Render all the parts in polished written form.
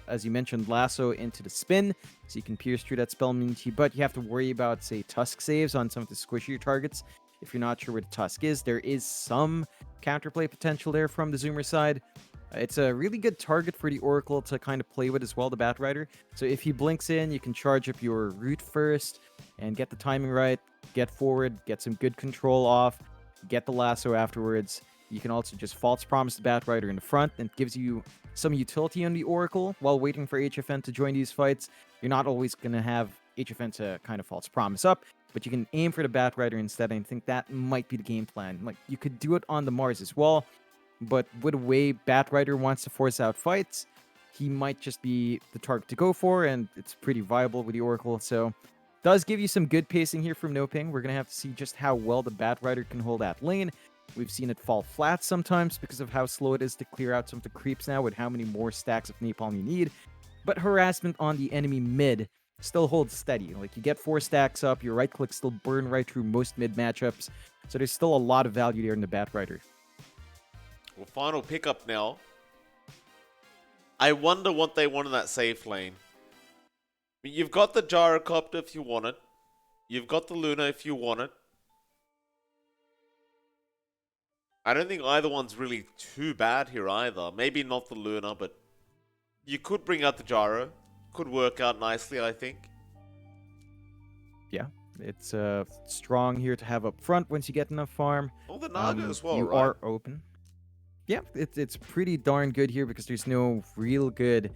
as you mentioned, lasso into the spin, so you can pierce through that spell immunity, but you have to worry about, say, tusk saves on some of the squishier targets. If you're not sure where the tusk is, there is some counterplay potential there from the Zoomer side. It's a really good target for the Oracle to kind of play with as well, the Batrider. So if he blinks in, you can charge up your root first and get the timing right, get forward, get some good control off, get the lasso afterwards. You can also just false promise the Batrider in the front, and it gives you some utility on the Oracle while waiting for HFN to join these fights. You're not always going to have HFN to kind of false promise up, but you can aim for the Batrider instead, and I think that might be the game plan. Like, you could do it on the Mars as well, but with the way Batrider wants to force out fights, he might just be the target to go for, and it's pretty viable with the Oracle, so does give you some good pacing here from NoPing. We're going to have to see just how well the Batrider can hold that lane. We've seen it fall flat sometimes because of how slow it is to clear out some of the creeps now with how many more stacks of napalm you need. But harassment on the enemy mid still holds steady. Like, you get 4 stacks up, your right click still burn right through most mid matchups. So there's still a lot of value there in the Batrider. Well, final pickup now. I wonder what they want in that safe lane. I mean, you've got the Gyrocopter if you want it. You've got the Luna if you want it. I don't think either one's really too bad here either. Maybe not the Luna, but you could bring out the Gyro. Could work out nicely, I think. Yeah, it's strong here to have up front once you get enough farm. Oh, the Naga as well, you right? are open. Yeah, it's pretty darn good here because there's no real good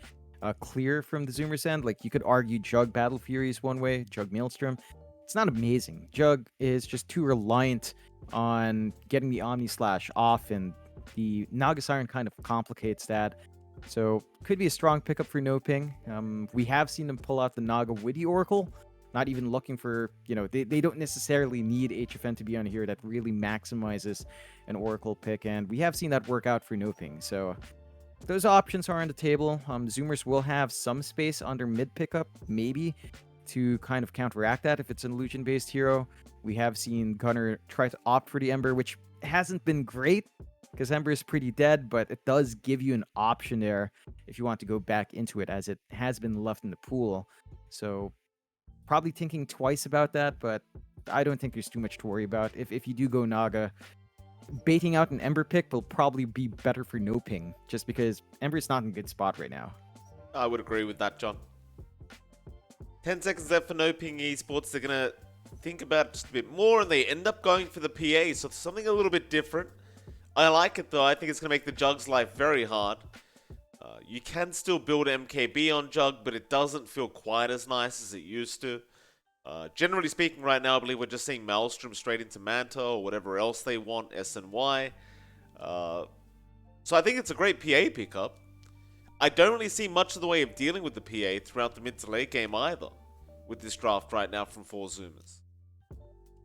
clear from the Zoomer's end. Like, you could argue Jug Battle Fury is one way, Jug Maelstrom. It's not amazing. Jug is just too reliant on getting the Omni Slash off, and the Naga Siren kind of complicates that. So, could be a strong pickup for NoPing. We have seen them pull out the Naga with the Oracle, not even looking for, they don't necessarily need HFN to be on here. That really maximizes an Oracle pick, and we have seen that work out for NoPing. So, those options are on the table. Zoomers will have some space under mid pickup, maybe, to kind of counteract that if it's an illusion-based hero. We have seen Gunner try to opt for the Ember, which hasn't been great because Ember is pretty dead, but it does give you an option there if you want to go back into it, as it has been left in the pool. So probably thinking twice about that, but I don't think there's too much to worry about. If you do go Naga, baiting out an Ember pick will probably be better for NoPing, just because Ember's not in a good spot right now. I would agree with that, John. 10 seconds left for NoPing Esports. They're going to think about it just a bit more, and they end up going for the PA, so it's something a little bit different. I like it, though. I think it's going to make the Jug's life very hard. You can still build MKB on Jug, but it doesn't feel quite as nice as it used to. Generally speaking, right now, I believe we're just seeing Maelstrom straight into Manta or whatever else they want, SNY. So I think it's a great PA pickup. I don't really see much of the way of dealing with the PA throughout the mid to late game either, with this draft right now from 4 Zoomers.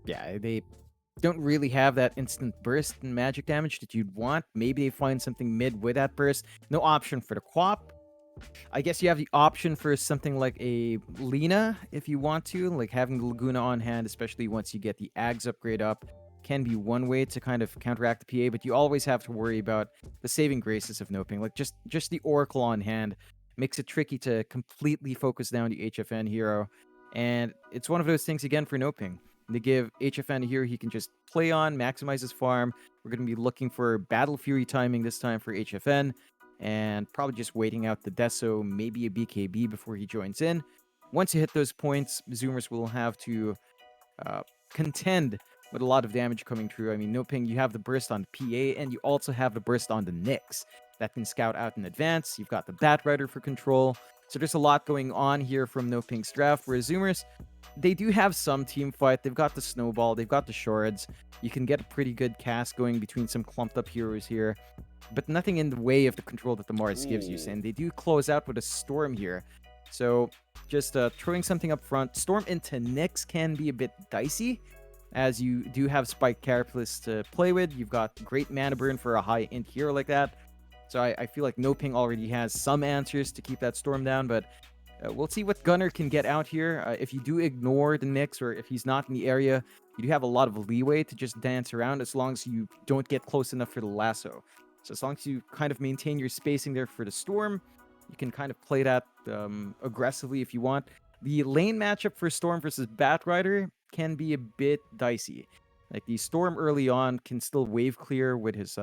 Yeah, they don't really have that instant burst and magic damage that you'd want. Maybe they find something mid with that burst. No option for the Quap. I guess you have the option for something like a Lina if you want to, like having the Laguna on hand, especially once you get the Ags upgrade up, can be one way to kind of counteract the PA, but you always have to worry about the saving graces of NoPing. Like, just the Oracle on hand makes it tricky to completely focus down the HFN hero, and it's one of those things again for NoPing. They give HFN a hero he can just play on, maximize his farm. We're going to be looking for Battle Fury timing this time for HFN, and probably just waiting out the Deso, maybe a BKB before he joins in. Once you hit those points, Zoomers will have to contend with a lot of damage coming through. I mean, NoPing, you have the burst on the PA, and you also have the burst on the Nyx that can scout out in advance. You've got the Batrider for control. So there's a lot going on here from NoPing's draft, whereas Zoomers, they do have some team fight. They've got the Snowball, they've got the Shards. You can get a pretty good cast going between some clumped up heroes here, but nothing in the way of the control that the Mars gives you. And they do close out with a Storm here. So just throwing something up front. Storm into Nyx can be a bit dicey, as you do have Spike Carapace to play with. You've got great mana burn for a high int hero like that. So I feel like NoPing already has some answers to keep that Storm down, but we'll see what Gunner can get out here. If you do ignore the Nyx, or if he's not in the area, you do have a lot of leeway to just dance around as long as you don't get close enough for the lasso. So as long as you kind of maintain your spacing there for the Storm, You can kind of play that aggressively if you want. The lane matchup for Storm versus Batrider can be a bit dicey. Like the Storm early on can still wave clear with his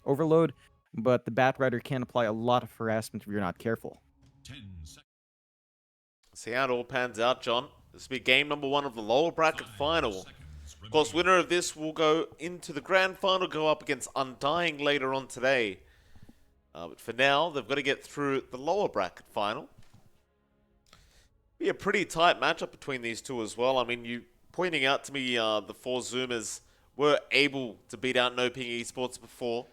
overload, but the Batrider can apply a lot of harassment if you're not careful. See how it all pans out, John. This will be game number 1 of the lower bracket final. Of course, winner of this will go into the grand final, go up against Undying later on today. But for now, they've got to get through the lower bracket final. Be a pretty tight matchup between these two as well. I mean, you pointing out to me the 4 Zoomers were able to beat out NoPing Esports before.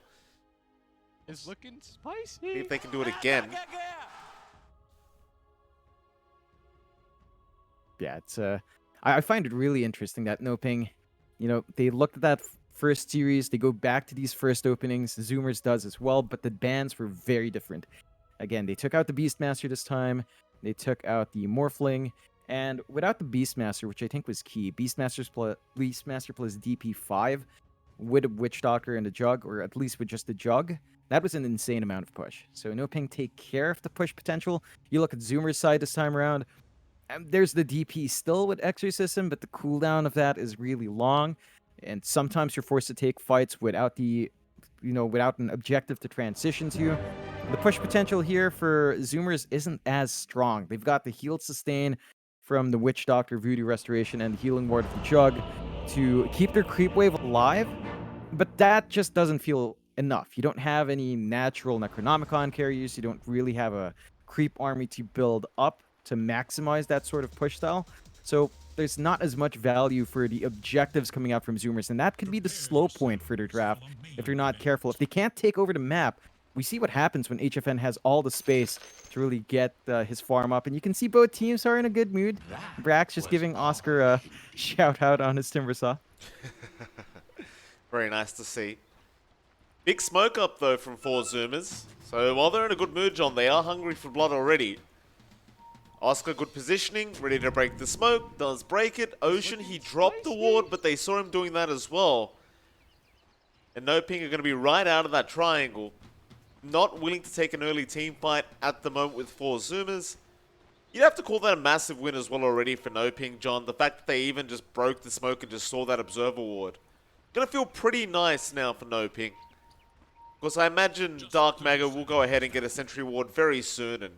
It's looking spicy. See if they can do it again. Yeah, it's I find it really interesting that NoPing, they looked at that first series, they go back to these first openings. Zoomers does as well, but the bans were very different. Again, they took out the Beastmaster this time. They took out the Morphling, and without the Beastmaster, which I think was key, Beastmaster plus DP5 with a Witch Doctor and a Jug, or at least with just a Jug, that was an insane amount of push. So NoPing take care of the push potential. You look at Zoomer's side this time around, there's the DP still with Exorcism, but the cooldown of that is really long, and sometimes you're forced to take fights without without an objective to transition to. The push potential here for Zoomers isn't as strong. They've got the healed sustain from the Witch Doctor, Voodoo Restoration, and the Healing Ward of the Jug to keep their creep wave alive, but that just doesn't feel enough. You don't have any natural Necronomicon carriers. You don't really have a creep army to build up to maximize that sort of push style. So there's not as much value for the objectives coming out from Zoomers, and that could be the slow point for their draft if they're not careful. If they can't take over the map, we see what happens when HFN has all the space to really get his farm up, and you can see both teams are in a good mood. Brax just giving Oscar a shout out on his Timbersaw. Very nice to see. Big smoke up though from 4 Zoomers. So while they're in a good mood, John, they are hungry for blood already. Oscar, good positioning, ready to break the smoke, does break it. Ocean, he dropped the ward, but they saw him doing that as well. And NoPing are going to be right out of that triangle. Not willing to take an early team fight at the moment with 4 Zoomers. You'd have to call that a massive win as well already for NoPing, John. The fact that they even just broke the smoke and just saw that Observer ward. Going to feel pretty nice now for NoPing. Of course, I imagine Dark Mago will go ahead and get a Sentry ward very soon and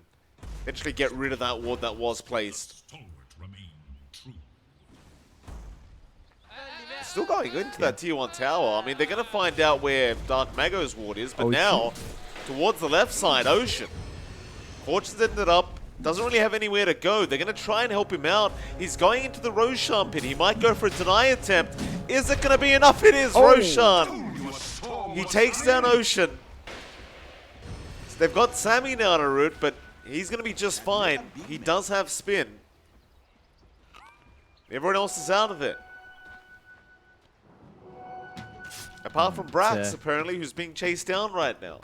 eventually get rid of that ward that was placed. Still going into that tier 1 tower. I mean, they're going to find out where Dark Mago's ward is, but now, towards the left side, Ocean. Fortune's ended up, doesn't really have anywhere to go. They're going to try and help him out. He's going into the Roshan pit. He might go for a deny attempt. Is it going to be enough? It is, Roshan. He takes down Ocean. So they've got Sammy now on a route, but he's going to be just fine. He does have spin. Everyone else is out of it. Apart from Brax, apparently, who's being chased down right now.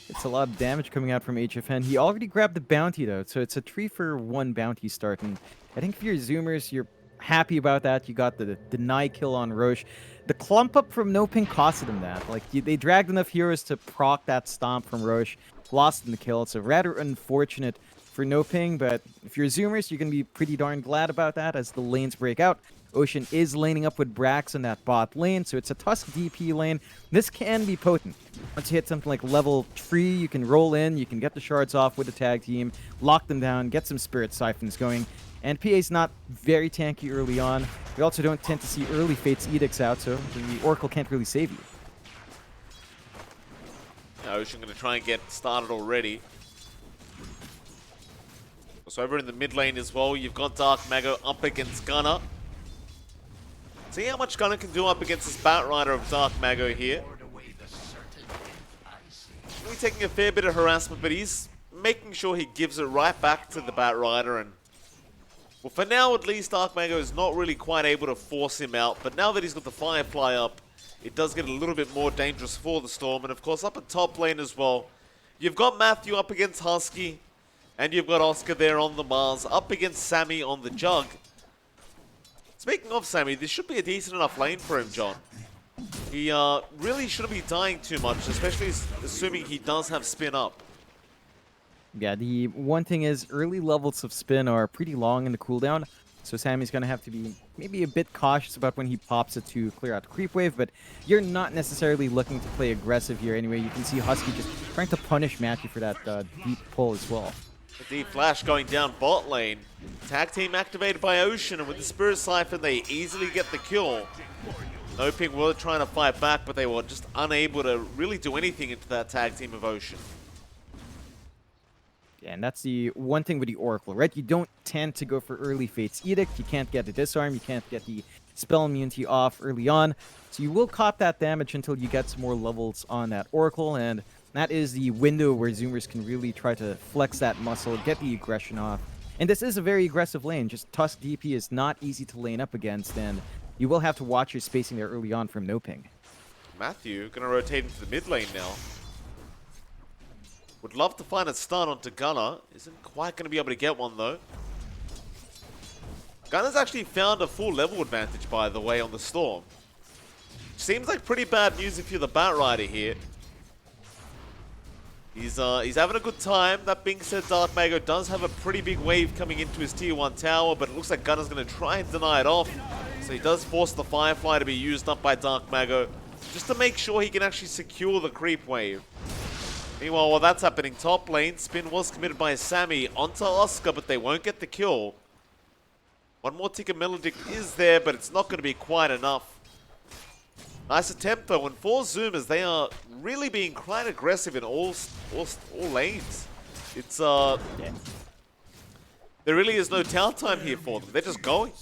It's a lot of damage coming out from HFN. He already grabbed the bounty, though, so it's a 3-for-1 bounty start. And I think if you're Zoomers, you're happy about that. You got the deny kill on Roche. The clump up from NoPing costed him that. Like, they dragged enough heroes to proc that stomp from Roche. Lost in the kill. It's a rather unfortunate for NoPing, but if you're Zoomers, you're going to be pretty darn glad about that as the lanes break out. Ocean is laning up with Brax in that bot lane, so it's a Tusk DP lane. This can be potent. Once you hit something like level 3, you can roll in, you can get the shards off with the tag team, lock them down, get some Spirit Siphons going. And PA's not very tanky early on. We also don't tend to see early Fate's Edicts out, so the Oracle can't really save you. Ocean going to try and get started already. So over in the mid lane as well, you've got Dark Mago up against Gunner. See how much Gunner can do up against this Batrider of Dark Mago here. He's taking a fair bit of harassment, but he's making sure he gives it right back to the Batrider. And well, for now at least, Dark Mago is not really quite able to force him out. But now that he's got the Firefly up, it does get a little bit more dangerous for the Storm. And of course, up at top lane as well, you've got Matthew up against Husky. And you've got Oscar there on the Mars, up against Sammy on the Jug. Speaking of Sammy, this should be a decent enough lane for him, John. He really shouldn't be dying too much, especially assuming he does have spin up. Yeah, the one thing is early levels of spin are pretty long in the cooldown, so Sammy's gonna have to be maybe a bit cautious about when he pops it to clear out the creep wave, but you're not necessarily looking to play aggressive here anyway. You can see Husky just trying to punish Matthew for that deep pull as well. The deep flash going down bot lane. Tag team activated by Ocean, and with the Spirit Siphon, they easily get the kill. NoPing were trying to fight back, but they were just unable to really do anything into that tag team of Ocean. Yeah, and that's the one thing with the Oracle, right? You don't tend to go for early Fate's Edict. You can't get the Disarm. You can't get the Spell Immunity off early on. So you will cop that damage until you get some more levels on that Oracle, and that is the window where Zoomers can really try to flex that muscle, get the aggression off. And this is a very aggressive lane. Just Tusk DP is not easy to lane up against, and you will have to watch your spacing there early on from NoPing. Matthew gonna rotate into the mid lane now. Would love to find a stun onto Gunner. Isn't quite gonna be able to get one though. Gunner's actually found a full level advantage, by the way, on the Storm. Seems like pretty bad news if you're the Bat Rider here. He's having a good time. That being said, Dark Mago does have a pretty big wave coming into his tier 1 tower, but it looks like Gunner's going to try and deny it off. So he does force the Firefly to be used up by Dark Mago, just to make sure he can actually secure the creep wave. Meanwhile, while that's happening, top lane, spin was committed by Sammy onto Oscar, but they won't get the kill. One more tick of Melodic is there, but it's not going to be quite enough. Nice attempt though, and for Zoomers, they are really being quite aggressive in all lanes. It's there really is no downtime here for them. They're just going.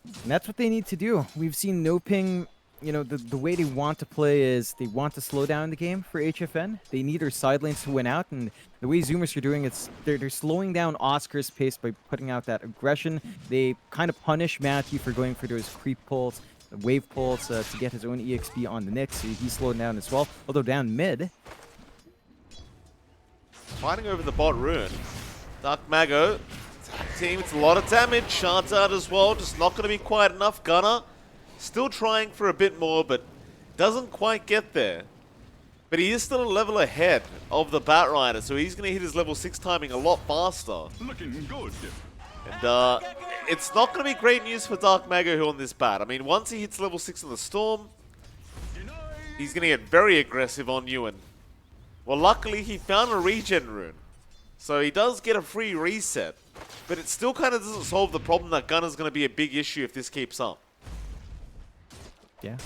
And that's what they need to do. We've seen NoPing, you know, the way they want to play is they want to slow down the game for HFN. They need their side lanes to win out, and the way Zoomers are doing it, they're slowing down Oscar's pace by putting out that aggression. They kind of punish Matthew for going for those creep pulls, wave pulls to get his own EXP on the Nyx, so he's slowed down as well. Although down mid. Fighting over the bot rune. Dark Mago, tag team, it's a lot of damage. Shards out as well, just not going to be quite enough. Gunner still trying for a bit more, but doesn't quite get there. But he is still a level ahead of the Bat Rider, so he's going to hit his level 6 timing a lot faster. Looking good. And it's not going to be great news for Dark Mago here on this bat. I mean, once he hits level 6 on the Storm, he's going to get very aggressive on Ewan. Well, luckily, he found a regen rune. So he does get a free reset. But it still kind of doesn't solve the problem that Gunner's going to be a big issue if this keeps up. Yeah.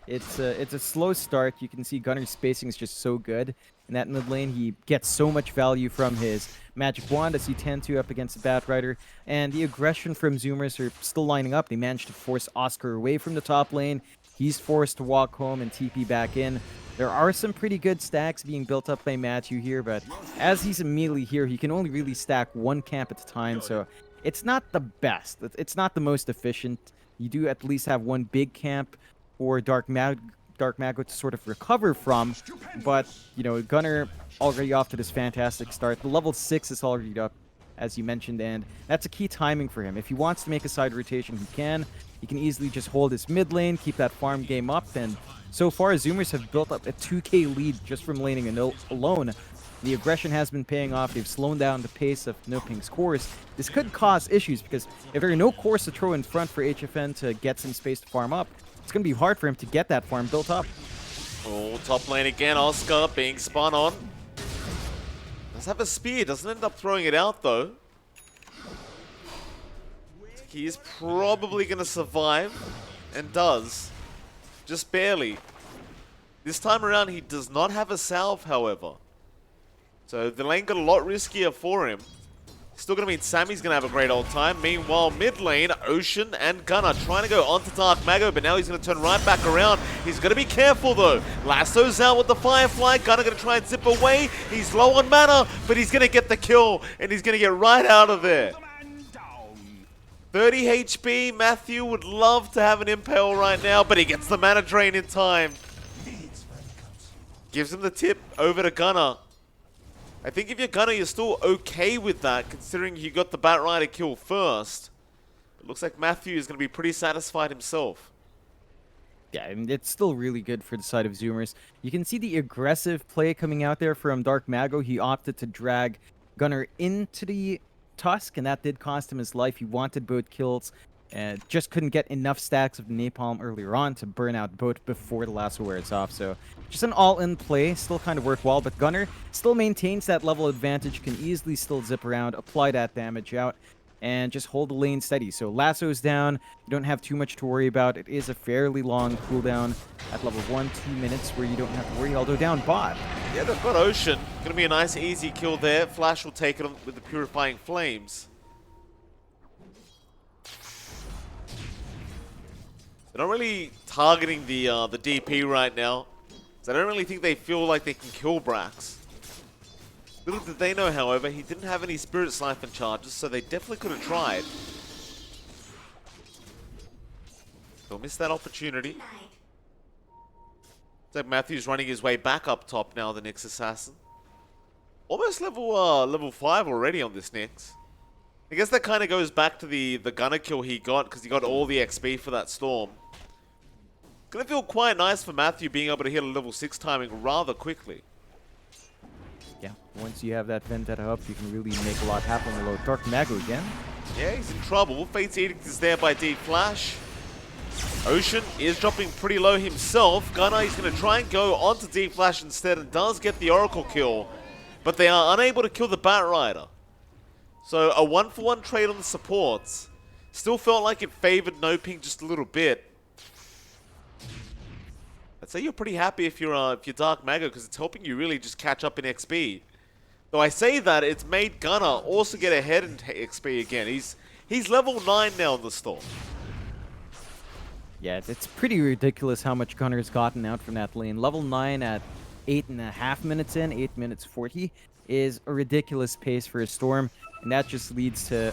It's a slow start. You can see Gunner's spacing is just so good. In that mid lane, he gets so much value from his magic wand as he tend to up against the Bat Rider. And the aggression from Zoomers are still lining up. They managed to force Oscar away from the top lane. He's forced to walk home and TP back in. There are some pretty good stacks being built up by Matthew here, but as he's a melee here, he can only really stack one camp at a time, so it's not the best. It's not the most efficient. You do at least have one big camp for Dark Mago to sort of recover from, but, you know, Gunner already off to this fantastic start. The level 6 is already up, as you mentioned, and that's a key timing for him. If he wants to make a side rotation, he can. He can easily just hold his mid lane, keep that farm game up, and so far, Zoomers have built up a 2k lead just from laning alone. The aggression has been paying off. They've slowed down the pace of NoPing's course. This could cause issues because if there are no cores to throw in front for HFN to get some space to farm up, it's going to be hard for him to get that farm built up. Oh, top lane again, Oscar being spun on. Does have a spear, doesn't end up throwing it out though. He is probably going to survive, and does. Just barely. This time around, he does not have a salve, however. So the lane got a lot riskier for him. Still going to mean Sammy's going to have a great old time. Meanwhile, mid lane, Ocean and Gunner trying to go onto Dark Mago, but now he's going to turn right back around. He's going to be careful, though. Lasso's out with the Firefly. Gunner going to try and zip away. He's low on mana, but he's going to get the kill, and he's going to get right out of there. 30 HP, Matthew would love to have an impale right now, but he gets the mana drain in time. Gives him the tip over to Gunner. I think if you're Gunner, you're still okay with that, considering you got the Bat Rider kill first. It looks like Matthew is going to be pretty satisfied himself. Yeah, and it's still really good for the side of Zoomers. You can see the aggressive play coming out there from Dark Mago. He opted to drag Gunnar into the Tusk, and that did cost him his life. He wanted both kills, and just couldn't get enough stacks of the Napalm earlier on to burn out both before the lasso wears off. So just an all-in play, still kind of worthwhile, but Gunnar still maintains that level advantage, can easily still zip around, apply that damage out, and just hold the lane steady. So lasso's down, you don't have too much to worry about. It is a fairly long cooldown at level 1, 2 minutes where you don't have to worry, although down bot. Yeah, they've got Ocean. Gonna be a nice easy kill there. Flash will take it on with the Purifying Flames. They're not really targeting the DP right now. So I don't really think they feel like they can kill Brax. Little did they know, however, he didn't have any Spirit Siphon charges, so they definitely could have tried. They'll miss that opportunity. It's like Matthew's running his way back up top now, the Nyx Assassin. Almost level 5 already on this Nyx. I guess that kind of goes back to the Gunner kill he got, because he got all the XP for that Storm. Gonna feel quite nice for Matthew being able to hit a level 6 timing rather quickly. Yeah, once you have that Vendetta up, you can really make a lot happen. Although Dark Mago again. Yeah, he's in trouble. Fate's Edict is there by D-Flash. Ocean is dropping pretty low himself. Gunnar is going to try and go onto D-Flash instead and does get the Oracle kill. But they are unable to kill the Batrider. So a 1-for-1 trade on the supports. Still felt like it favored NoPing just a little bit. I'd say you're pretty happy if you're Dark Mago, because it's helping you really just catch up in XP. Though I say that, it's made Gunnar also get ahead in XP again. He's level 9 now in the Storm. Yeah, it's pretty ridiculous how much Gunnar's gotten out from that lane. Level 9 at 8.5 minutes in, 8 minutes 40, is a ridiculous pace for a Storm, and that just leads to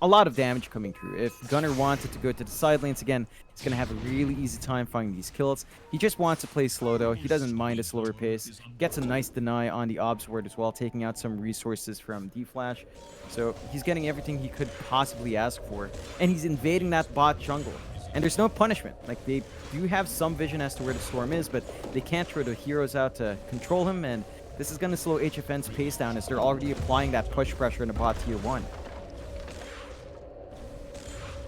a lot of damage coming through. If Gunnar wanted to go to the side lanes again, he's going to have a really easy time finding these kills. He just wants to play slow, though. He doesn't mind a slower pace. Gets a nice deny on the Obs Ward as well, taking out some resources from D-Flash. So he's getting everything he could possibly ask for, and he's invading that bot jungle. And there's no punishment. Like, they do have some vision as to where the Storm is, but they can't throw the heroes out to control him, and this is going to slow HFN's pace down as they're already applying that push pressure in the bot tier 1.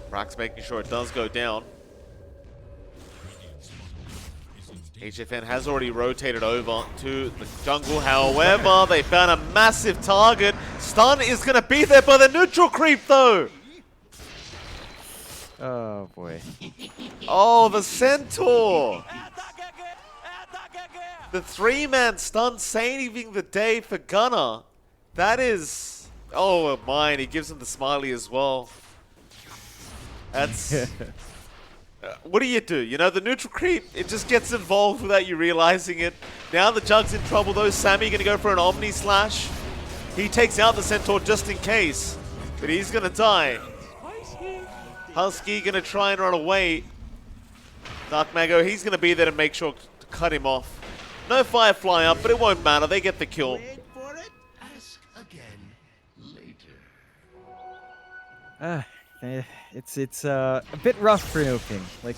Brax making sure it does go down. HFN has already rotated over to the jungle. However, they found a massive target. Stun is going to be there by the neutral creep, though. Oh, boy. Oh, the Centaur. The 3-man stun saving the day for Gunnar. That is... Oh, mine. He gives him the smiley as well. That's... what do? You know, the neutral creep, it just gets involved without you realizing it. Now the Jug's in trouble though. Sammy going to go for an Omni Slash. He takes out the Centaur just in case. But he's going to die. Husky going to try and run away. Dark Mago, he's going to be there to make sure to cut him off. No Firefly up, but it won't matter. They get the kill. Wait for it. Ask again later. It's a bit rough for NoPing. Like,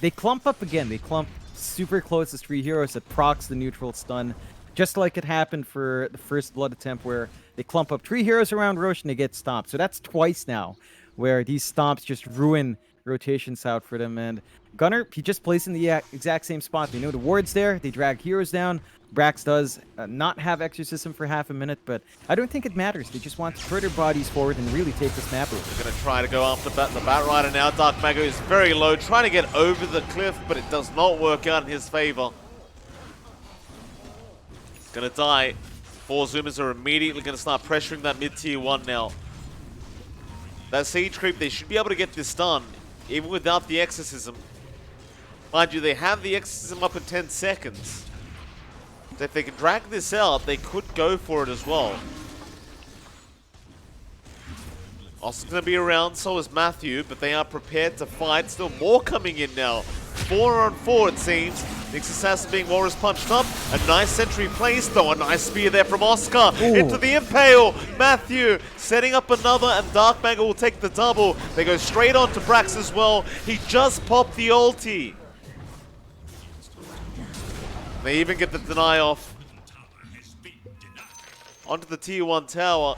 they clump up again. They clump super close to 3 heroes that procs the neutral stun. Just like it happened for the first Blood attempt where they clump up 3 heroes around Roche and they get stomped. So that's twice now where these stomps just ruin rotations out for them. And Gunnar, he just plays in the exact same spot. They know the ward's there. They drag heroes down. Brax does not have Exorcism for half a minute, but I don't think it matters. They just want to throw their bodies forward and really take this map over. They're going to try to go after the Batrider now. Dark Mago is very low, trying to get over the cliff, but it does not work out in his favor. He's going to die. 4 Zoomers are immediately going to start pressuring that mid-tier 1 now. That siege creep, they should be able to get this done, even without the Exorcism. Mind you, they have the Exorcism up in 10 seconds. So if they can drag this out, they could go for it as well. Austin's going to be around, so is Matthew, but they are prepared to fight. Still more coming in now. 4 on 4, it seems. Nyx Assassin being Walrus punched up. A nice sentry placed, though. A nice spear there from Oscar. Ooh. Into the Impale. Matthew setting up another, and Dark Mago will take the double. They go straight on to Brax as well. He just popped the ulti. They even get the deny off. Onto the tier 1 tower.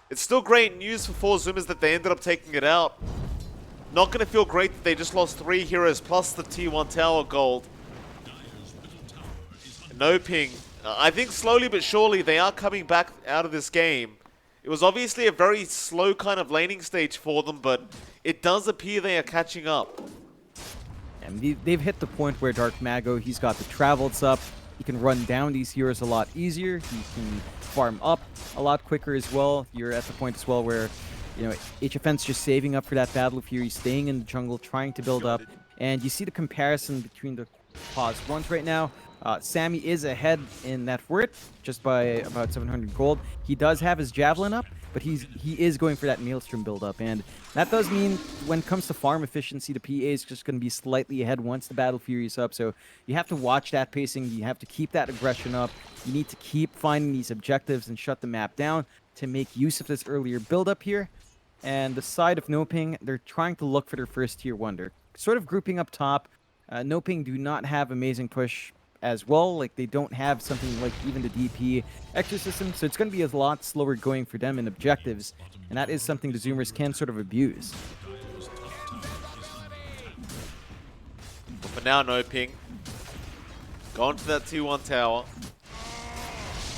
It's still great news for 4 Zoomers that they ended up taking it out. Not going to feel great that they just lost 3 heroes plus the tier 1 tower gold. NoPing. I think slowly but surely they are coming back out of this game. It was obviously a very slow kind of laning stage for them, but it does appear they are catching up. And they've hit the point where Dark Mago, he's got the travels up. He can run down these heroes a lot easier. He can farm up a lot quicker as well. You're at the point as well where, you know, HFN's just saving up for that Battle of Fury, staying in the jungle, trying to build up. And you see the comparison between the pause ones right now. Sammy is ahead in that worth just by about 700 gold. He does have his Javelin up, but he is going for that Maelstrom build up. And that does mean when it comes to farm efficiency, the PA is just going to be slightly ahead once the Battle Fury is up. So you have to watch that pacing. You have to keep that aggression up. You need to keep finding these objectives and shut the map down to make use of this earlier build up here. And the side of NoPing, they're trying to look for their first tier 1. They're sort of grouping up top. NoPing do not have amazing push as well. Like, they don't have something like even the DP Exorcism, so it's going to be a lot slower going for them in objectives, and that is something the Zoomers can sort of abuse. But for now, NoPing. Going to that tier 1 tower.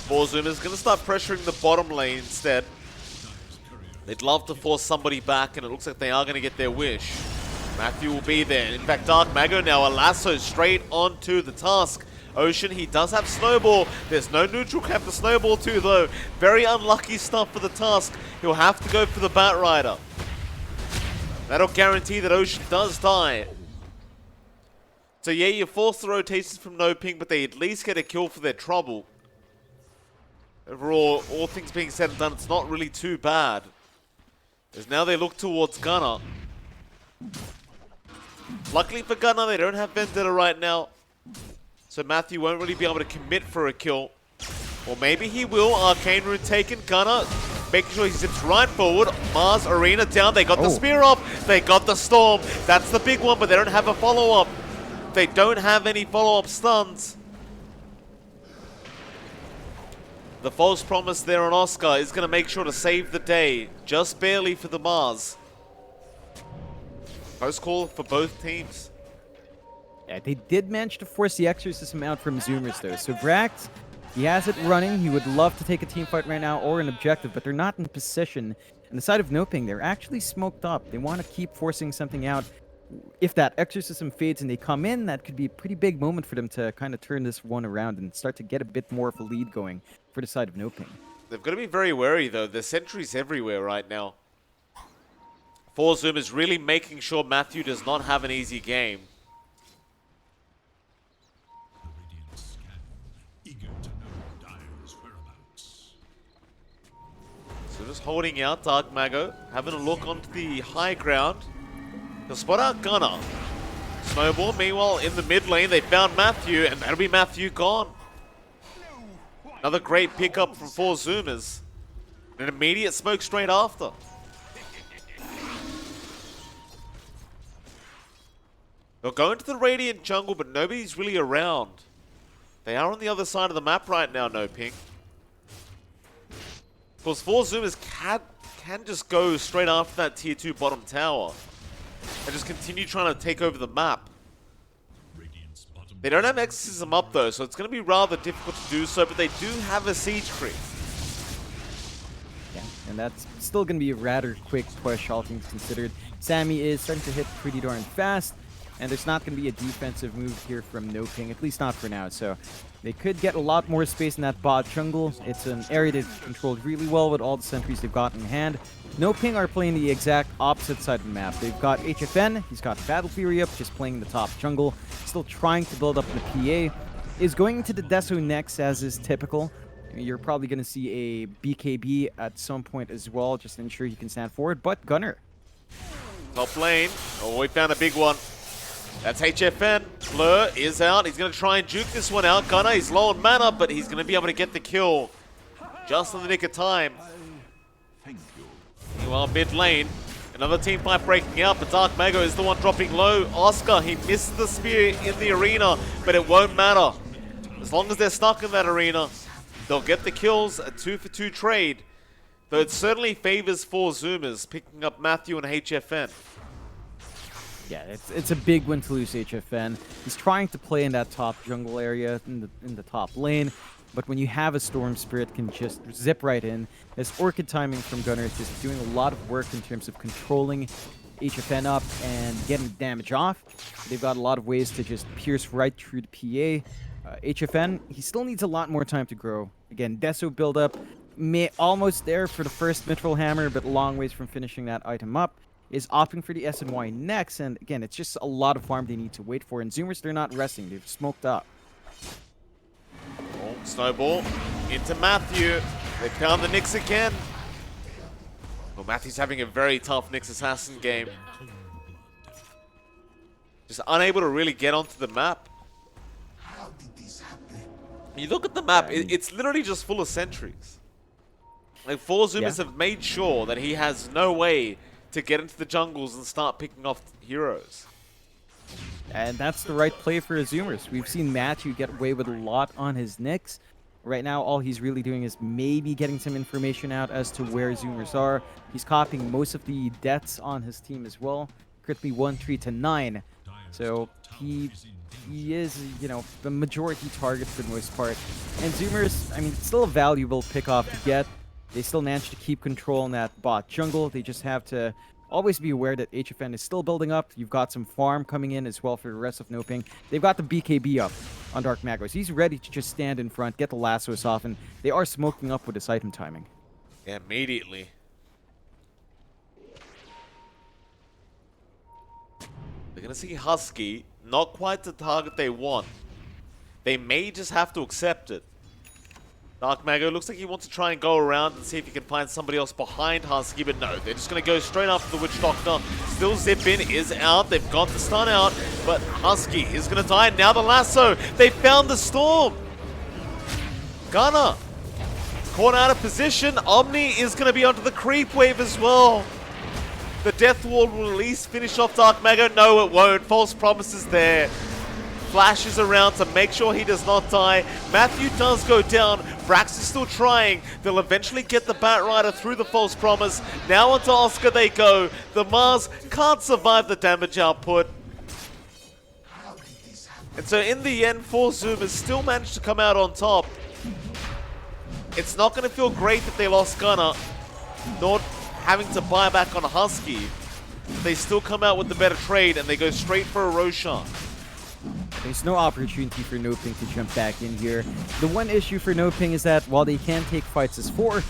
4 Zoomers going to start pressuring the bottom lane instead. They'd love to force somebody back, and it looks like they are going to get their wish. Matthew will be there. In fact, Dark Mago now a lasso straight onto the task. Ocean, he does have Snowball. There's no neutral cap to Snowball to, though. Very unlucky stuff for the task. He'll have to go for the Bat Rider. That'll guarantee that Ocean does die. So yeah, you force the rotations from NoPing, but they at least get a kill for their trouble. Overall, all things being said and done, it's not really too bad. As now they look towards Gunner. Luckily for Gunner, they don't have Vendetta right now. So Matthew won't really be able to commit for a kill. Or maybe he will. Arcane Rune taken. Gunner making sure he zips right forward. Mars Arena down. They got the spear up. They got the storm. That's the big one, but they don't have a follow-up. They don't have any follow-up stuns. The false promise there on Oscar is going to make sure to save the day. Just barely for the Mars. Close call for both teams. Yeah, they did manage to force the Exorcism out from Zoomers, though. So Brax, he has it running. He would love to take a team fight right now or an objective, but they're not in position. And the side of NoPing, they're actually smoked up. They want to keep forcing something out. If that Exorcism fades and they come in, that could be a pretty big moment for them to kind of turn this one around and start to get a bit more of a lead going for the side of NoPing. They've got to be very wary, though. There's sentries everywhere right now. 4 Zoomers really making sure Matthew does not have an easy game. So just holding out Dark Mago, having a look onto the high ground. They'll spot out Gunner. Snowball, meanwhile, in the mid lane, they found Matthew, and that'll be Matthew gone. Another great pickup from 4 Zoomers. An immediate smoke straight after. They'll go into the Radiant jungle, but nobody's really around. They are on the other side of the map right now, NoPing. Of course, 4 Zoomers can just go straight after that tier 2 bottom tower. And just continue trying to take over the map. They don't have Exorcism up though, so it's going to be rather difficult to do so, but they do have a siege creep. Yeah, and that's still going to be a rather quick push, all things considered. Sammy is starting to hit pretty darn fast, and there's not going to be a defensive move here from NoPing, at least not for now. So they could get a lot more space in that bot jungle. It's an area they've controlled really well with all the sentries they've got in hand. NoPing are playing the exact opposite side of the map. They've got HFN, he's got Battle Fury up, just playing the top jungle, still trying to build up the PA. Is going to the Deso next, as is typical. You're probably going to see a BKB at some point as well, just to ensure he can stand forward. But Gunner. Top lane. Oh, we found a big one. That's HFN. Blur is out. He's going to try and juke this one out. Gunner, he's low on mana, but he's going to be able to get the kill just in the nick of time. Meanwhile, mid lane, Another team fight breaking out, but Dark Mago is the one dropping low. Oscar, he missed the spear in the arena, but it won't matter. As long as they're stuck in that arena, they'll get the kills, a 2-for-2 trade. Though it certainly favors 4 Zoomers, picking up Matthew and HFN. Yeah, it's a big win to lose HFN. He's trying to play in that top jungle area, in the top lane, but when you have a Storm Spirit, can just zip right in. This Orchid timing from Gunnar is just doing a lot of work in terms of controlling HFN up and getting damage off. They've got a lot of ways to just pierce right through the PA. HFN, he still needs a lot more time to grow. Again, Deso build-up, almost there for the first Mithril Hammer, but a long ways from finishing that item up. Is opting for the SNY next, and again, it's just a lot of farm they need to wait for. And Zoomers, they're not resting. They've smoked up. Oh, snowball into Matthew. They found the Nyx again. Well, Matthew's having a very tough Nyx Assassin game. Just unable to really get onto the map. You look at the map, it's literally just full of sentries. Like, 4 Zoomers have made sure that he has no way to get into the jungles and start picking off heroes. And that's the right play for Zoomers. We've seen Matthew get away with a lot on his Nyx. Right now, all he's really doing is maybe getting some information out as to where Zoomers are. He's copying most of the deaths on his team as well. Currently 1-3 to 9. So he is, you know, the majority target for the most part. And Zoomers, I mean, it's still a valuable pick-off to get. They still manage to keep control in that bot jungle. They just have to always be aware that HFN is still building up. You've got some farm coming in as well for the rest of NoPing. They've got the BKB up on Dark Magos. He's ready to just stand in front, get the lassos off, and they are smoking up with his item timing. Yeah, immediately. They're going to see Husky, not quite the target they want. They may just have to accept it. Dark Mago looks like he wants to try and go around and see if he can find somebody else behind Husky, but no, they're just going to go straight after the Witch Doctor. Still Zip In is out, they've got the stun out, but Husky is going to die. Now the lasso, they found the Storm. Gunnar, caught out of position. Omni is going to be onto the creep wave as well. The Death Ward will at least finish off Dark Mago. No, it won't. False promises there. Flashes around to make sure he does not die. Matthew does go down. Brax is still trying. They'll eventually get the Bat Rider through the false promise. Now onto Oscar they go. The Mars can't survive the damage output. And so in the end, 4 Zoomers still managed to come out on top. It's not going to feel great that they lost Gunnar, nor having to buy back on Husky. They still come out with the better trade and they go straight for a Roshan. There's no opportunity for NoPing to jump back in here. The one issue for NoPing is that while they can take fights as 4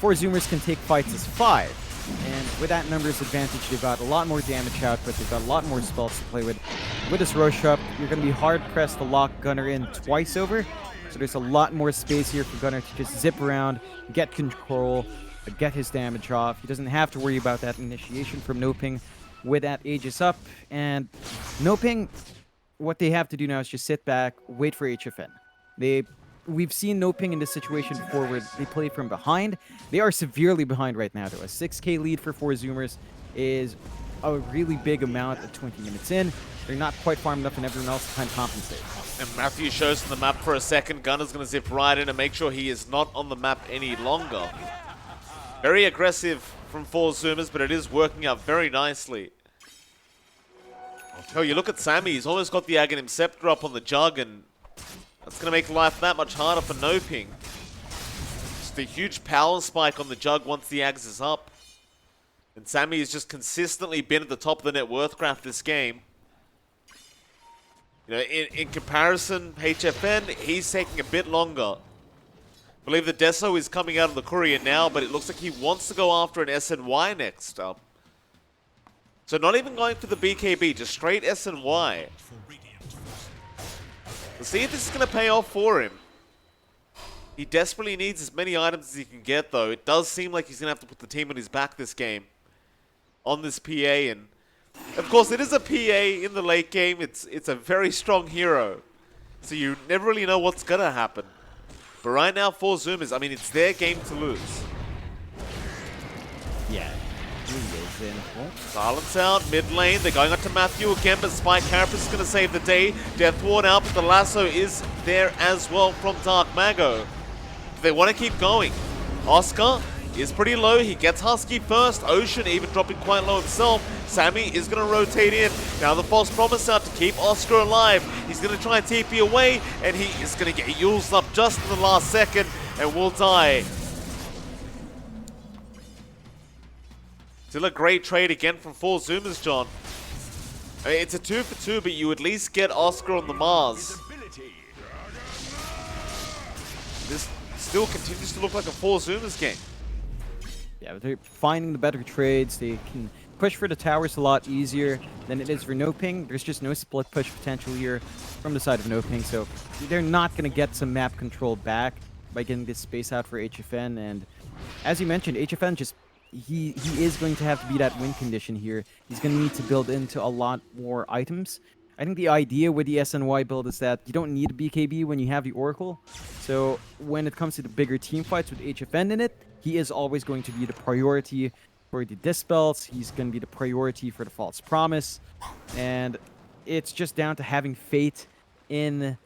Zoomers can take fights as 5. And with that numbers advantage, they've got a lot more damage output, they've got a lot more spells to play with. With this rush up, you're going to be hard-pressed to lock Gunnar in twice over. So there's a lot more space here for Gunnar to just zip around, get control, get his damage off. He doesn't have to worry about that initiation from NoPing with that Aegis up. And NoPing, what they have to do now is just sit back, wait for HFN. We've seen NoPing in this situation before where they play from behind. They are severely behind right now, though. A 6k lead for 4 Zoomers is a really big amount at 20 minutes in. They're not quite farm enough and everyone else can compensate. And Matthew shows on the map for a second. Gunner's going to zip right in and make sure he is not on the map any longer. Very aggressive from 4 Zoomers, but it is working out very nicely. Oh, you look at Sammy, he's almost got the Aghanim Scepter up on the jug, and that's going to make life that much harder for NoPing. Just a huge power spike on the jug once the Ags is up. And Sammy has just consistently been at the top of the net worth graph this game. You know, in comparison, HFN, he's taking a bit longer. I believe the Deso is coming out of the courier now, but it looks like he wants to go after an SNY next up. So not even going for the BKB, just straight SNY. We'll see if this is going to pay off for him. He desperately needs as many items as he can get, though. It does seem like he's going to have to put the team on his back this game. On this PA, and of course it is a PA in the late game. It's a very strong hero. So you never really know what's going to happen. But right now, 4 Zoomers, I mean, it's their game to lose. Yeah. Really is. And well, Silence out, mid lane. They're going up to Matthew again, but Spike Carapace is going to save the day. Death Ward out, but the lasso is there as well from Dark Mago. They want to keep going. Oscar is pretty low. He gets Husky first. Ocean even dropping quite low himself. Sammy is going to rotate in. Now the false promise out to keep Oscar alive. He's going to try and TP away, and he is going to get used up just in the last second and will die. Still a great trade again from 4 Zoomers, John. I mean, it's a 2 for 2, but you at least get Oscar on the Mars. This still continues to look like a 4 Zoomers game. yeah, they're finding the better trades. They can push for the towers a lot easier than it is for NoPing. There's just no split push potential here from the side of NoPing, so they're not going to get some map control back by getting this space out for HFN. And as you mentioned, HFN just he is going to have to be that win condition here. He's going to need to build into a lot more items. I think the idea with the SNY build is that you don't need a BKB when you have the Oracle. So when it comes to the bigger team fights with HFN in it, he is always going to be the priority for the Dispels. He's going to be the priority for the False Promise. And it's just down to having faith in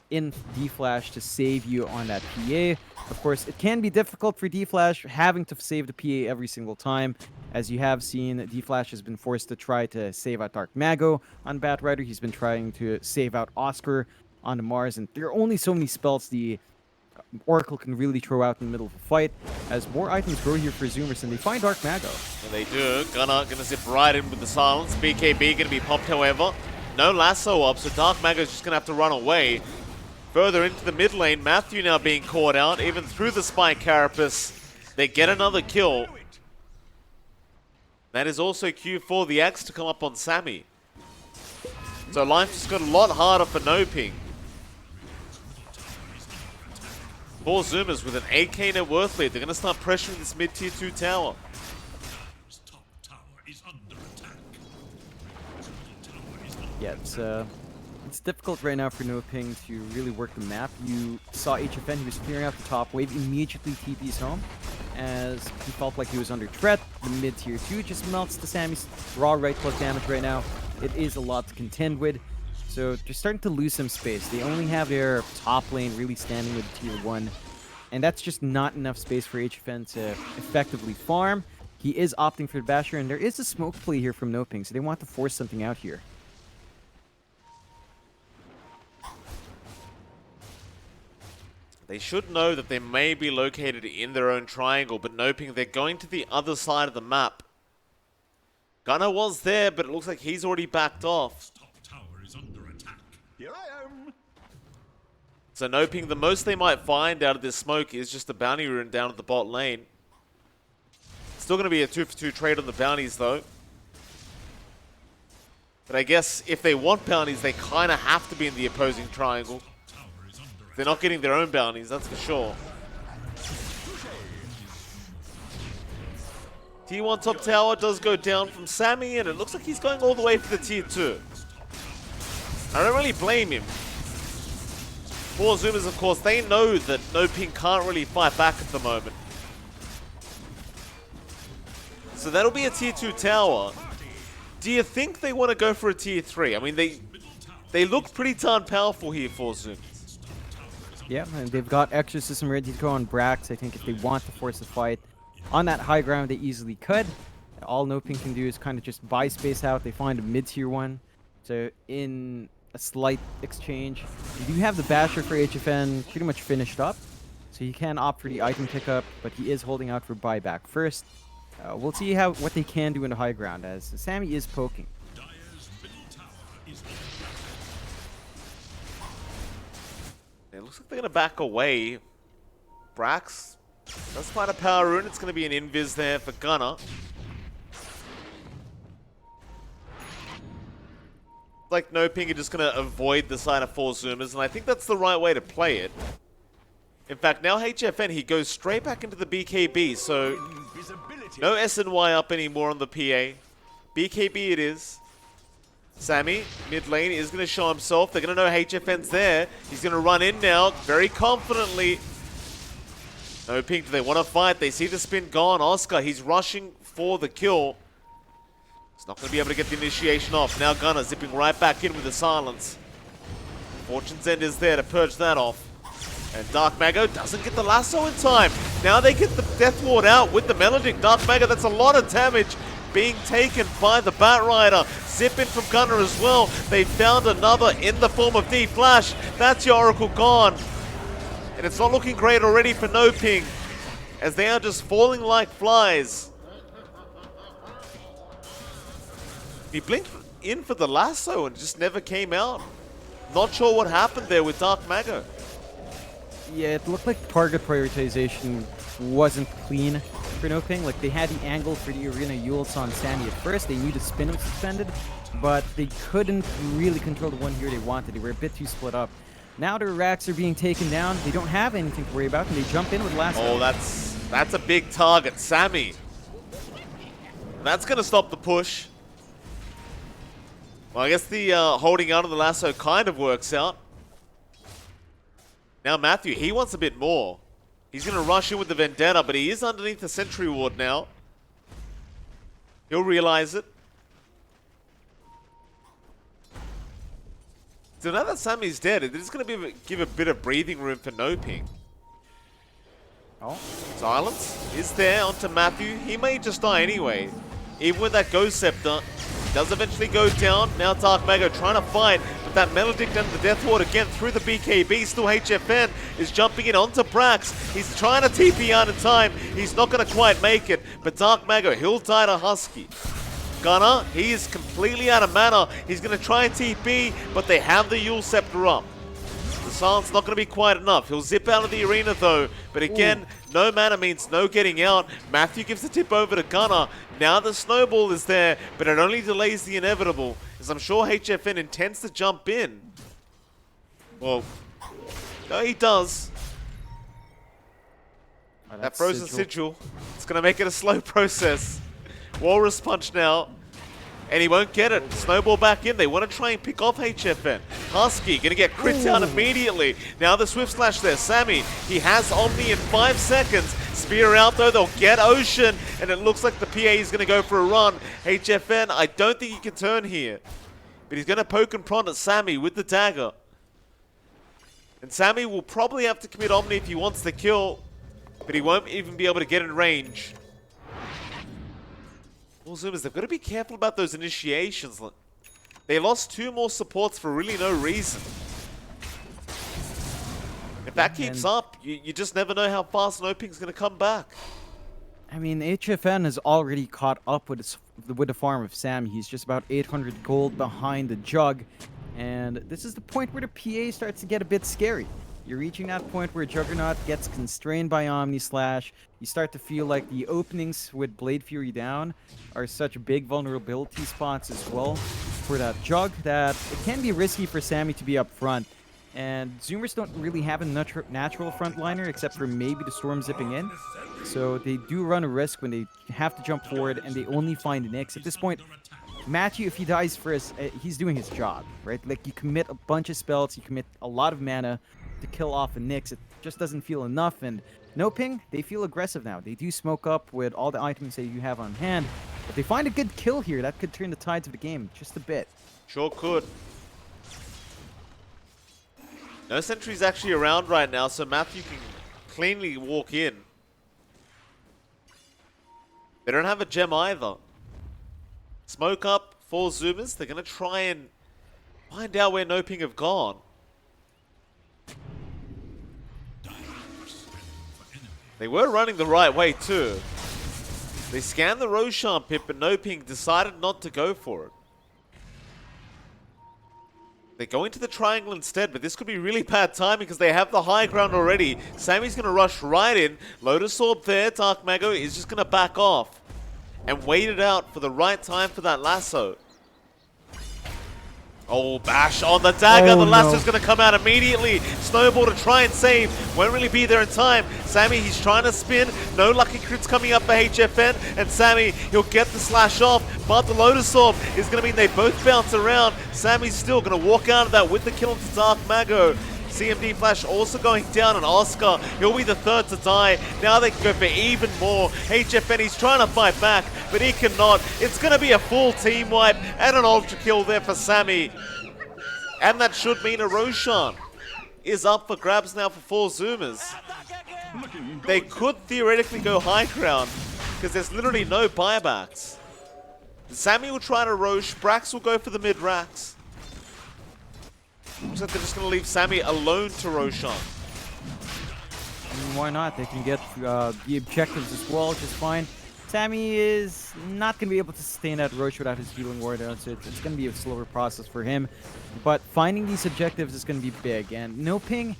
D-Flash to save you on that PA. Of course, it can be difficult for D-Flash having to save the PA every single time. As you have seen, D-Flash has been forced to try to save out Dark Mago on Bat Rider. He's been trying to save out Oscar on the Mars. And there are only so many spells the Oracle can really throw out in the middle of a fight. As more items grow here for Zoomers, and they find Dark Mago. And they do. Gunnar gonna zip right in with the silence. BKB gonna be popped, however. No lasso up, so Dark Mago's just gonna have to run away. Further into the mid lane, Matthew now being caught out, even through the Spike Carapace. They get another kill. That is also Q for the Axe to come up on Sammy. So life just got a lot harder for NoPing. 4 Zoomers with an 8k net worth lead. They're going to start pressuring this mid-tier 2 tower. Yeah, it's difficult right now for NoPing to really work the map. You saw HFN, he was clearing out the top wave, immediately TP's home, as he felt like he was under threat. The mid-tier 2 just melts the Sammy's raw right-click damage right now. It is a lot to contend with, so they're starting to lose some space. They only have their top lane really standing with tier 1, and that's just not enough space for HFN to effectively farm. He is opting for the Basher, and there is a smoke play here from NoPing, so they want to force something out here. They should know that they may be located in their own triangle, but NoPing, they're going to the other side of the map. Gunnar was there, but it looks like he's already backed off. Top tower is under attack. Here I am. So NoPing, the most they might find out of this smoke is just a bounty rune down at the bot lane. Still going to be a 2 for 2 trade on the bounties, though. But I guess if they want bounties, they kind of have to be in the opposing triangle. They're not getting their own bounties, that's for sure. Tier 1 top tower does go down from Sammy, and it looks like he's going all the way for the tier 2. I don't really blame him. 4 Zoomers, of course, they know that NoPing can't really fight back at the moment. So that'll be a tier 2 tower. Do you think they want to go for a tier 3? I mean, they look pretty darn powerful here, 4 Zoomers. Yeah, and they've got Exorcism ready to go on Brax. I think if they want to force a fight on that high ground, they easily could. All NoPing can do is kind of just buy space out. They find a mid-tier 1. So in a slight exchange, you do have the Basher for HFN pretty much finished up. So he can opt for the item pickup, but he is holding out for buyback first. We'll see what they can do in the high ground, as Sammy is poking. It looks like they're going to back away. Brax does find a power rune. It's going to be an invis there for Gunnar. Like NoPing are just going to avoid the side of 4 Zoomers, and I think that's the right way to play it. In fact, now HFN, he goes straight back into the BKB, so no SNY up anymore on the PA. BKB it is. Sammy, mid lane, is going to show himself. They're going to know HFN's there. He's going to run in now very confidently. NoPing, do they want to fight? They see the spin gone. Oscar, he's rushing for the kill. He's not going to be able to get the initiation off. Now Gunner zipping right back in with the silence. Fortune's End is there to purge that off. And Dark Mago doesn't get the lasso in time. Now they get the Death Ward out with the Melodic. Dark Mago, that's a lot of damage being taken by the Bat Rider. Zip in from Gunner as well. They found another in the form of D-Flash. That's your Oracle gone. And it's not looking great already for NoPing, as they are just falling like flies. He blinked in for the lasso and just never came out. Not sure what happened there with Dark Mago. Yeah, it looked like target prioritization wasn't clean for NoPing. Like, they had the angle for the Arena Yules on Sammy at first. They knew the spin was suspended, but they couldn't really control the one here they wanted. They were a bit too split up. Now their racks are being taken down. They don't have anything to worry about, and they jump in with lasso. Oh, that's a big target. Sammy. That's going to stop the push. Well, I guess the holding out of the lasso kind of works out. Now Matthew, he wants a bit more. He's going to rush in with the Vendetta, but he is underneath the Sentry Ward now. He'll realize it. So now that Sammy's dead, it is going to give a bit of breathing room for NoPing. Oh. Silence is there onto Matthew. He may just die anyway. Even with that Ghost Scepter, he does eventually go down. Now Dark Mago trying to fight, but that Melodic and the Death Ward again through the BKB. Still HFN is jumping in onto Brax. He's trying to TP out in time. He's not going to quite make it, but Dark Mago, he'll die to Husky. Gunner, he is completely out of mana. He's going to try and TP, but they have the Yule Scepter up. The silence not going to be quite enough. He'll zip out of the arena though, but again, no mana means no getting out. Matthew gives the tip over to Gunner. Now the snowball is there, but it only delays the inevitable, as I'm sure HFN intends to jump in. Well, no, he does. Oh, That frozen sigil, it's going to make it a slow process. Walrus Punch now, and he won't get it. Snowball back in. They want to try and pick off HFN. Husky going to get crit out immediately. Now the Swift Slash there. Sammy, he has Omni in 5 seconds. Spear out though, they'll get Ocean, and it looks like the PA is going to go for a run. HFN, I don't think he can turn here, but he's going to poke and prod at Sammy with the dagger. And Sammy will probably have to commit Omni if he wants the kill, but he won't even be able to get in range. Well, Zoomers, they've got to be careful about those initiations. They lost 2 more supports for really no reason. If that keeps up, you just never know how fast NoPing's going to come back. I mean, HFN has already caught up with the farm of Sam. He's just about 800 gold behind the Jug. And this is the point where the PA starts to get a bit scary. You're reaching that point where Juggernaut gets constrained by Omni Slash. You start to feel like the openings with Blade Fury down are such big vulnerability spots as well for that Jug that it can be risky for Sammy to be up front. And Zoomers don't really have a natural frontliner except for maybe the Storm zipping in. So they do run a risk when they have to jump forward and they only find Nyx. At this point, Matthew, if he dies first, he's doing his job, right? Like, you commit a bunch of spells, you commit a lot of mana to kill off a Nyx. It just doesn't feel enough. And NoPing, they feel aggressive now. They do smoke up with all the items that you have on hand. If they find a good kill here, that could turn the tides of the game just a bit. Sure could. No sentries actually around right now, so Matthew can cleanly walk in. They don't have a gem either. Smoke up for Zoomers. They're going to try and find out where NoPing have gone. They were running the right way too. They scanned the Roshan pit, but NoPing decided not to go for it. They're going to the triangle instead, but this could be really bad timing because they have the high ground already. Sammy's going to rush right in. Lotus Orb there. Dark Mago is just going to back off and wait it out for the right time for that lasso. Oh, bash on the dagger. The lasso's going to come out immediately. Snowball to try and save. Won't really be there in time. Sammy, he's trying to spin. No lucky crits coming up for HFN. And Sammy, he'll get the slash off. But the Lotus Orb is going to mean they both bounce around. Sammy's still going to walk out of that with the kill into Dark Mago. CMD Flash also going down, and Oscar, he'll be the third to die. Now they can go for even more. HFN, he's trying to fight back, but he cannot. It's going to be a full team wipe and an ultra kill there for Sammy. And that should mean a Roshan is up for grabs now for 4 Zoomers. They could theoretically go high ground because there's literally no buybacks. Sammy will try to Roche, Brax will go for the mid racks. Looks like they're just going to leave Sammy alone to Roshan. Why not? They can get the objectives as well, just fine. Sammy is not going to be able to sustain that Roche without his healing ward, so it's going to be a slower process for him. But finding these objectives is going to be big. And NoPing,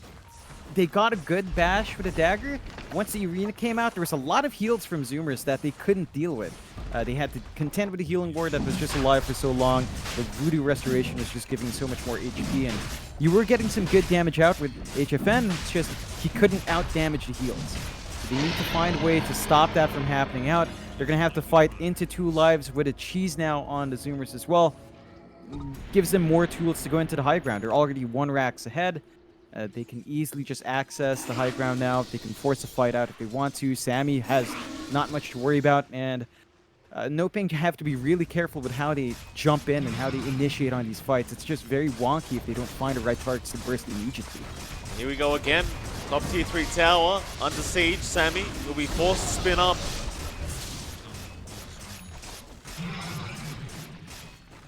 they got a good bash with a dagger. Once the arena came out, there was a lot of heals from Zoomers that they couldn't deal with. They had to contend with a healing ward that was just alive for so long. The Voodoo Restoration was just giving so much more HP, and you were getting some good damage out with HFN. It's just he couldn't out-damage the heals. So they need to find a way to stop that from happening out. They're going to have to fight into 2 lives with a cheese now on the Zoomers as well. Gives them more tools to go into the high ground. They're already 1 racks ahead. They can easily just access the high ground now. They can force a fight out if they want to. Sammy has not much to worry about, and NoPing have to be really careful with how they jump in and how they initiate on these fights. It's just very wonky if they don't find the right targets to burst immediately. Here we go again. Top tier 3 tower under siege. Sammy will be forced to spin up.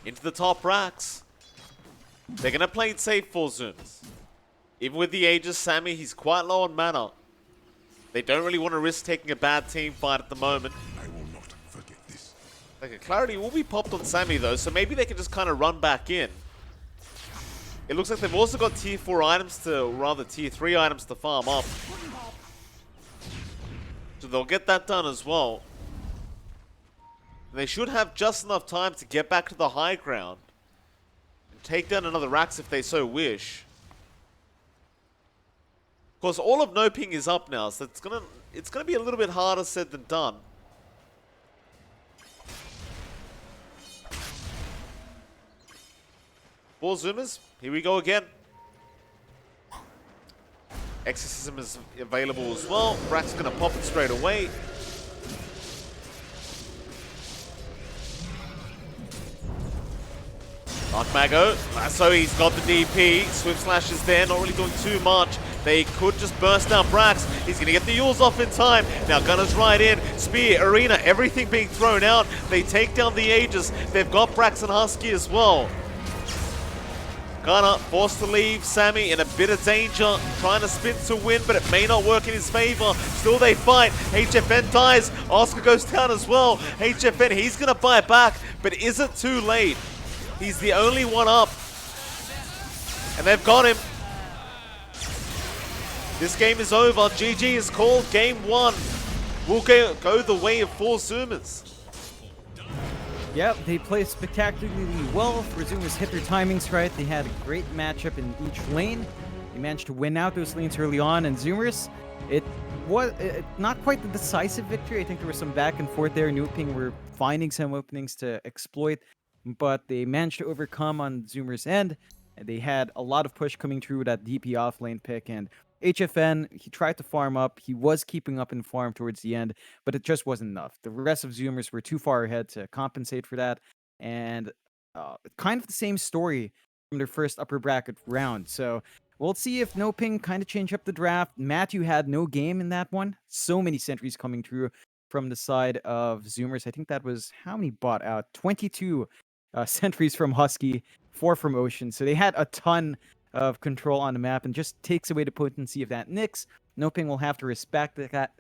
Into the top racks. They're going to play it safe for Zooms. Even with the Aegis, Sammy, he's quite low on mana. They don't really want to risk taking a bad team fight at the moment. I will not forget this. Okay, clarity will be popped on Sammy though, so maybe they can just kind of run back in. It looks like they've also got tier 4 items to, or rather tier 3 items to farm up. So they'll get that done as well. And they should have just enough time to get back to the high ground. And take down another Rax if they so wish. Of course, all of NoPing is up now, so it's gonna be a little bit harder said than done. Four Zoomers, here we go again. Exorcism is available as well. Brack's gonna pop it straight away. Dark Mago, so he's got the DP. Swift Slash is there, not really doing too much. They could just burst down Brax. He's going to get the Yules off in time. Now Gunner's right in. Spear, Arena, everything being thrown out. They take down the Aegis. They've got Brax and Husky as well. Gunner forced to leave. Sammy in a bit of danger. Trying to spin to win, but it may not work in his favor. Still they fight. HFN dies. Oscar goes down as well. HFN, he's going to buy back, but is it too late? He's the only one up. And they've got him. This game is over. GG is called. Game 1 will go the way of 4 Zoomers. Yep, they played spectacularly well. For Zoomers hit their timings right. They had a great matchup in each lane. They managed to win out those lanes early on. And Zoomers, it was not quite the decisive victory. I think there was some back and forth there. NoPing were finding some openings to exploit, but they managed to overcome on Zoomers' end. And they had a lot of push coming through with that DP offlane pick, and HFN, he tried to farm up. He was keeping up in farm towards the end, but it just wasn't enough. The rest of Zoomers were too far ahead to compensate for that, and kind of the same story from their first upper bracket round. So we'll see if NoPing kind of change up the draft. Matthew had no game in that one. So many sentries coming through from the side of Zoomers. I think that was, how many bought out? 22 sentries from Husky, 4 from Ocean. So they had a ton of control on the map, and just takes away the potency of that Nyx. NoPing will have to respect that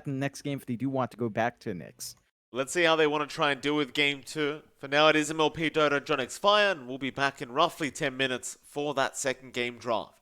in the next game if they do want to go back to Nyx. Let's see how they want to try and deal with Game 2. For now, it is MLP johnxfire, and we'll be back in roughly 10 minutes for that second game draft.